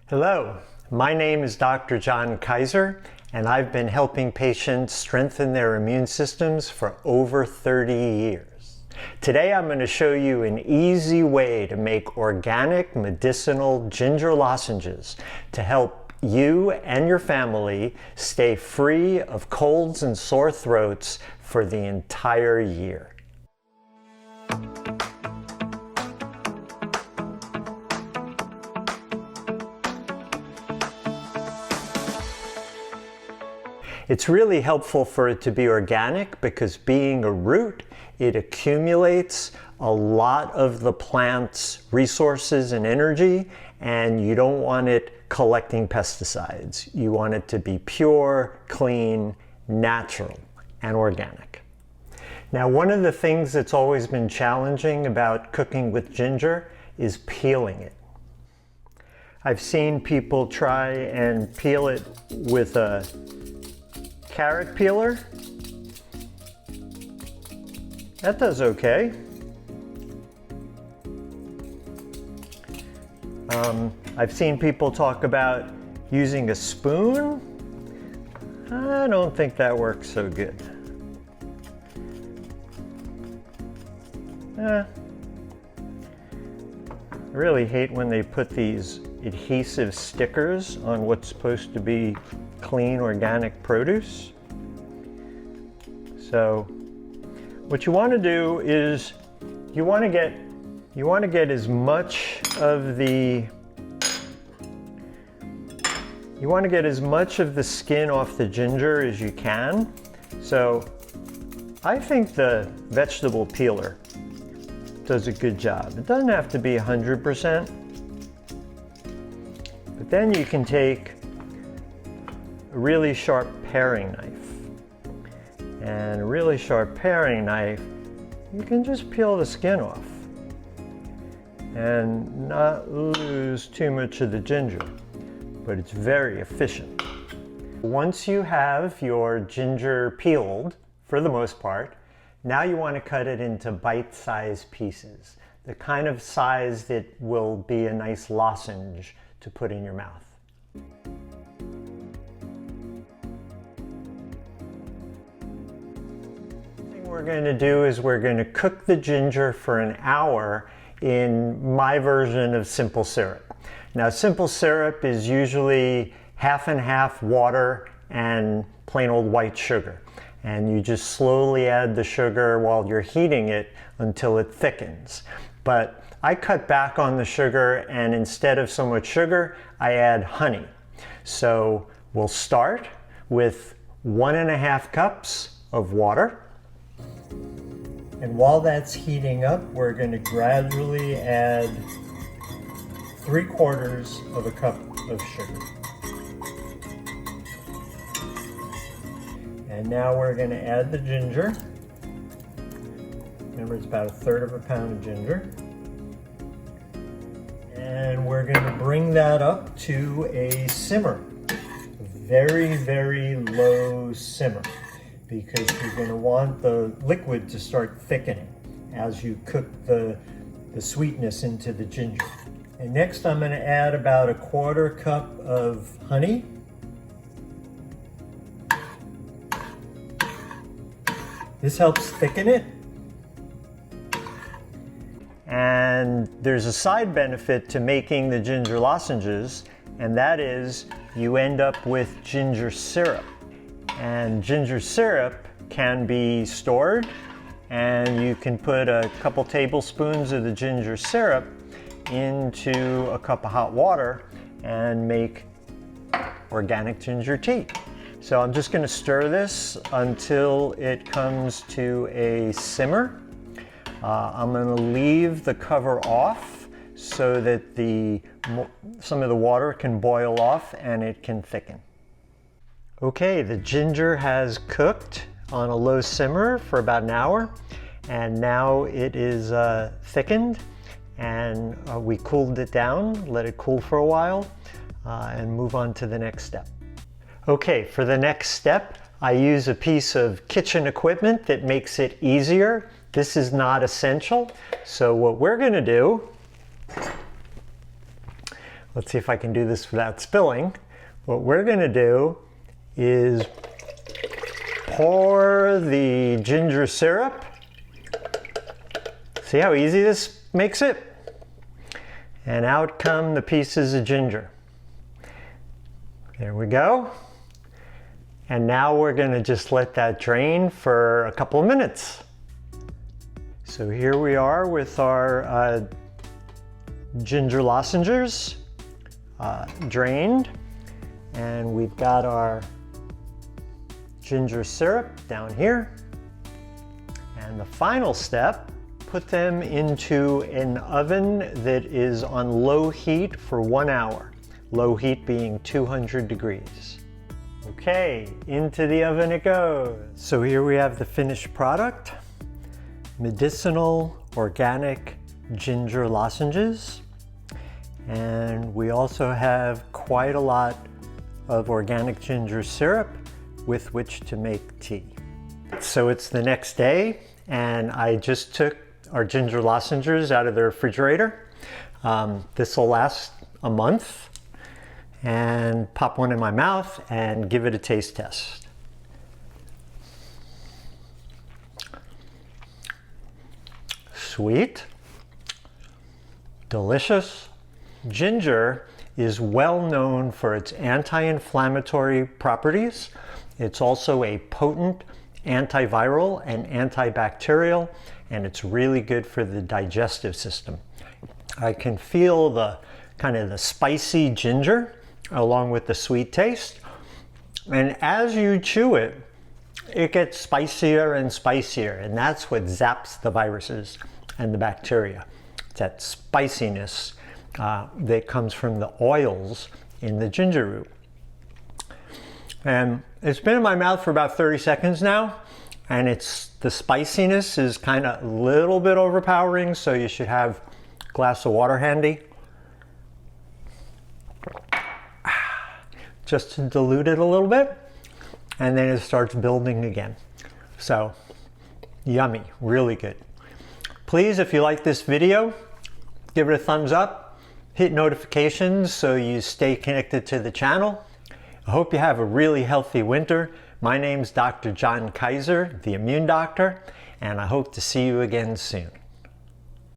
Hello, my name is Dr. John Kaiser, and I've been helping patients strengthen their immune systems for over 30 years. Today I'm going to show you an easy way to make organic medicinal ginger lozenges to help you and your family stay free of colds and sore throats for the entire year. It's really helpful for it to be organic because being a root, it accumulates a lot of the plant's resources and energy, and you don't want it collecting pesticides. You want it to be pure, clean, natural, and organic. Now, one of the things that's always been challenging about cooking with ginger is peeling it. I've seen people try and peel it with a carrot peeler. That does okay. I've seen people talk about using a spoon. I don't think that works so good. I really hate when they put these adhesive stickers on what's supposed to be clean organic produce. So what you want to do is you want to get as much of the skin off the ginger as you can. So I think the vegetable peeler does a good job. It doesn't have to be 100%, but then you can take a really sharp paring knife. And a really sharp paring knife, you can just peel the skin off and not lose too much of the ginger, but it's very efficient. Once you have your ginger peeled, for the most part, now you want to cut it into bite-sized pieces, the kind of size that will be a nice lozenge to put in your mouth. What we're going to do is we're going to cook the ginger for an hour in my version of simple syrup. Now, simple syrup is usually half and half water and plain old white sugar. And you just slowly add the sugar while you're heating it until it thickens. But I cut back on the sugar, and instead of so much sugar, I add honey. So we'll start with 1.5 cups of water. And while that's heating up, we're going to gradually add 3/4 cup of sugar. And now we're going to add the ginger. Remember, it's about 1/3 pound of ginger. And we're going to bring that up to a simmer. A very, very low simmer, because you're going to want the liquid to start thickening as you cook the sweetness into the ginger. And next I'm going to add about 1/4 cup of honey. This helps thicken it. And there's a side benefit to making the ginger lozenges, and that is you end up with ginger syrup. And ginger syrup can be stored, and you can put a couple tablespoons of the ginger syrup into a cup of hot water and make organic ginger tea. So I'm just going to stir this until it comes to a simmer. I'm going to leave the cover off so that some of the water can boil off and it can thicken. Okay, the ginger has cooked on a low simmer for about an hour, and now it is thickened, and we cooled it down, let it cool for a while, and move on to the next step. Okay, for the next step, I use a piece of kitchen equipment that makes it easier. This is not essential, so what we're going to do, let's see if I can do this without spilling. What we're going to do is pour the ginger syrup. See how easy this makes it? And out come the pieces of ginger. There we go. And now we're going to just let that drain for a couple of minutes. So here we are with our ginger lozenges drained. And we've got our ginger syrup down here. And the final step, put them into an oven that is on low heat for 1 hour. Low heat being 200 degrees. Okay, into the oven it goes. So here we have the finished product. Medicinal organic ginger lozenges. And we also have quite a lot of organic ginger syrup with which to make tea. So it's the next day and I just took our ginger lozenges out of the refrigerator. This will last a month, and pop one in my mouth and give it a taste test. Sweet, delicious. Ginger is well known for its anti-inflammatory properties. It's also a potent antiviral and antibacterial, and it's really good for the digestive system. I can feel the kind of the spicy ginger along with the sweet taste. And as you chew it, it gets spicier and spicier, and that's what zaps the viruses and the bacteria. It's that spiciness that comes from the oils in the ginger root. And it's been in my mouth for about 30 seconds now, and the spiciness is kind of a little bit overpowering, so you should have a glass of water handy just to dilute it a little bit, and then it starts building again. So yummy, really good. Please, if you like this video, give it a thumbs up. Hit notifications so you stay connected to the channel. I hope you have a really healthy winter. My name's Dr. John Kaiser, the Immune Doctor, and I hope to see you again soon.